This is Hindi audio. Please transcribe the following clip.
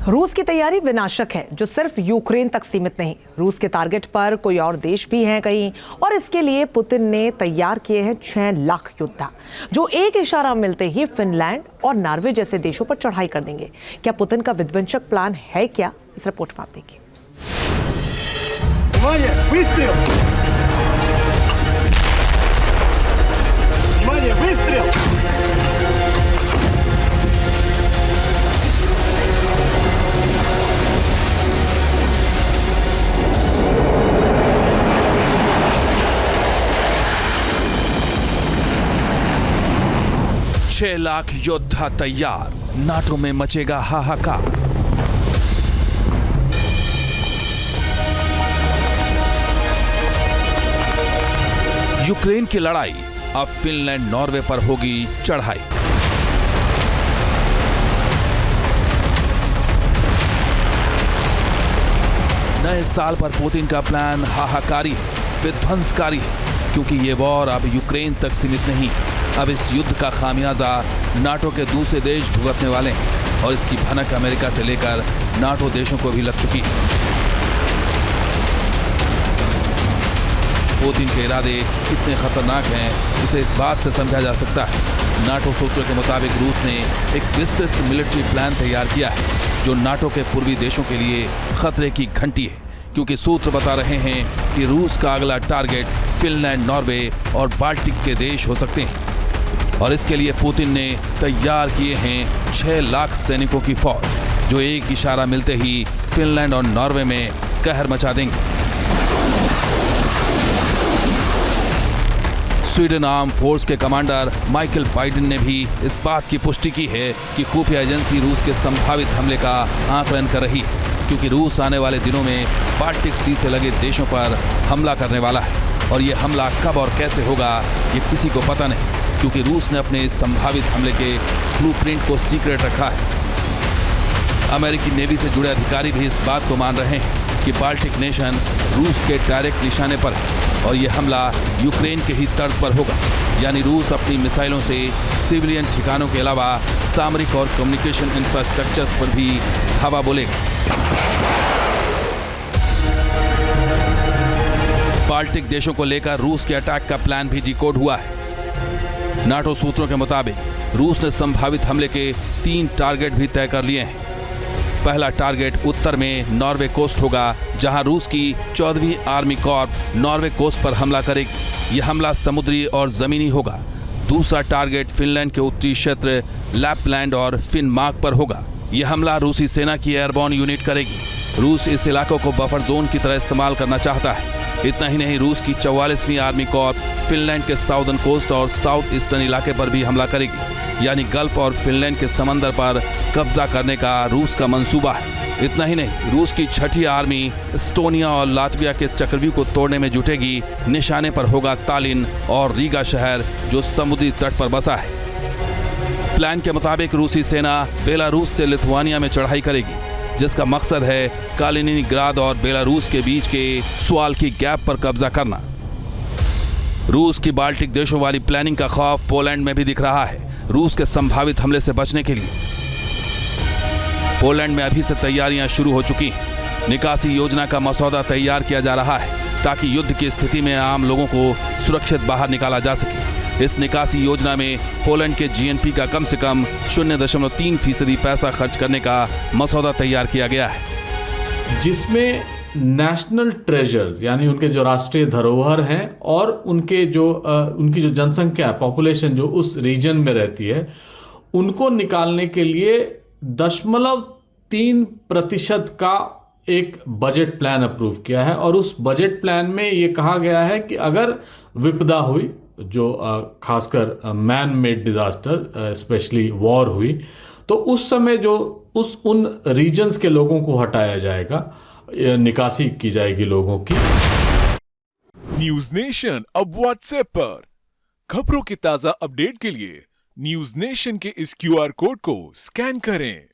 रूस की तैयारी विनाशक है, जो सिर्फ यूक्रेन तक सीमित नहीं। रूस के टारगेट पर कोई और देश भी हैं कहीं, और इसके लिए पुतिन ने तैयार किए हैं 6 लाख योद्धा, जो एक इशारा मिलते ही फिनलैंड और नॉर्वे जैसे देशों पर चढ़ाई कर देंगे। क्या पुतिन का विध्वंसक प्लान है क्या? इस रिपोर्ट में आप देखिए। छह लाख योद्धा तैयार, नाटो में मचेगा हाहाकार। यूक्रेन की लड़ाई, अब फिनलैंड नॉर्वे पर होगी चढ़ाई। नए साल पर पुतिन का प्लान हाहाकारी है, विध्वंसकारी है, क्योंकि ये वॉर अब यूक्रेन तक सीमित नहीं। अब इस युद्ध का खामियाजा नाटो के दूसरे देश भुगतने वाले हैं, और इसकी भनक अमेरिका से लेकर नाटो देशों को भी लग चुकी है। पुतिन के इरादे कितने खतरनाक हैं, इसे इस बात से समझा जा सकता है। नाटो सूत्रों के मुताबिक रूस ने एक विस्तृत मिलिट्री प्लान तैयार किया है, जो नाटो के पूर्वी देशों के लिए खतरे की घंटी है, क्योंकि सूत्र बता रहे हैं कि रूस का अगला टारगेट फिनलैंड, नॉर्वे और बाल्टिक के देश हो सकते हैं। और इसके लिए पुतिन ने तैयार किए हैं 6 लाख सैनिकों की फौज, जो एक इशारा मिलते ही फिनलैंड और नॉर्वे में कहर मचा देंगे। स्वीडन आर्म फोर्स के कमांडर माइकल बाइडेन ने भी इस बात की पुष्टि की है कि खुफिया एजेंसी रूस के संभावित हमले का आकलन कर रही है, क्योंकि रूस आने वाले दिनों में बाल्टिक सी से लगे देशों पर हमला करने वाला है। और ये हमला कब और कैसे होगा, ये किसी को पता नहीं, क्योंकि रूस ने अपने इस संभावित हमले के ब्लूप्रिंट को सीक्रेट रखा है। अमेरिकी नेवी से जुड़े अधिकारी भी इस बात को मान रहे हैं कि बाल्टिक नेशन रूस के डायरेक्ट निशाने पर है, और यह हमला यूक्रेन के ही तर्ज पर होगा। यानी रूस अपनी मिसाइलों से सिविलियन ठिकानों के अलावा सामरिक और कम्युनिकेशन इंफ्रास्ट्रक्चर्स पर भी हवा बोलेगा। बाल्टिक देशों को लेकर रूस के अटैक का प्लान भी डिकोड हुआ है। नाटो सूत्रों के मुताबिक रूस ने संभावित हमले के 3 टारगेट भी तय कर लिए हैं। पहला टारगेट उत्तर में नॉर्वे कोस्ट होगा, जहां रूस की 14वीं आर्मी कॉर्प नॉर्वे कोस्ट पर हमला करेगी। यह हमला समुद्री और जमीनी होगा। दूसरा टारगेट फिनलैंड के उत्तरी क्षेत्र लैपलैंड और फिनमार्क पर होगा। यह हमला रूसी सेना की एयरबॉर्न यूनिट करेगी। रूस इस इलाकों को बफर जोन की तरह इस्तेमाल करना चाहता है। इतना ही नहीं, रूस की 44वीं आर्मी कॉर्प फिनलैंड के साउदर्न कोस्ट और साउथ ईस्टर्न इलाके पर भी हमला करेगी। यानी गल्फ और फिनलैंड के समंदर पर कब्जा करने का रूस का मंसूबा है। इतना ही नहीं, रूस की 6ठी आर्मी एस्टोनिया और लातविया के चक्रव्यूह को तोड़ने में जुटेगी। निशाने पर होगा तालिन और रीगा शहर, जो समुद्री तट पर बसा है। प्लान के मुताबिक रूसी सेना बेलारूस से लिथुआनिया में चढ़ाई करेगी, जिसका मकसद है कालिनिनग्राद और बेलारूस के बीच के स्वाल्की गैप पर कब्जा करना। रूस की बाल्टिक देशों वाली प्लानिंग का खौफ पोलैंड में भी दिख रहा है। रूस के संभावित हमले से बचने के लिए पोलैंड में अभी से तैयारियां शुरू हो चुकी हैं। निकासी योजना का मसौदा तैयार किया जा रहा है, ताकि युद्ध की स्थिति में आम लोगों को सुरक्षित बाहर निकाला जा सके। इस निकासी योजना में पोलैंड के जीएनपी का कम से कम 0.3% पैसा खर्च करने का मसौदा तैयार किया गया है, जिसमें नेशनल ट्रेजर्स यानी उनके जो राष्ट्रीय धरोहर हैं और उनकी जो जनसंख्या पॉपुलेशन जो उस रीजन में रहती है, उनको निकालने के लिए 0.3% का एक बजट प्लान अप्रूव किया है। और उस बजट प्लान में ये कहा गया है कि अगर विपदा हुई, जो खासकर man made disaster specially war हुई, तो उस समय जो उन रीजन्स के लोगों को हटाया जाएगा, निकासी की जाएगी लोगों की। न्यूज नेशन अब व्हाट्सएप पर खबरों की ताजा अपडेट के लिए न्यूज नेशन के इस QR कोड को स्कैन करें।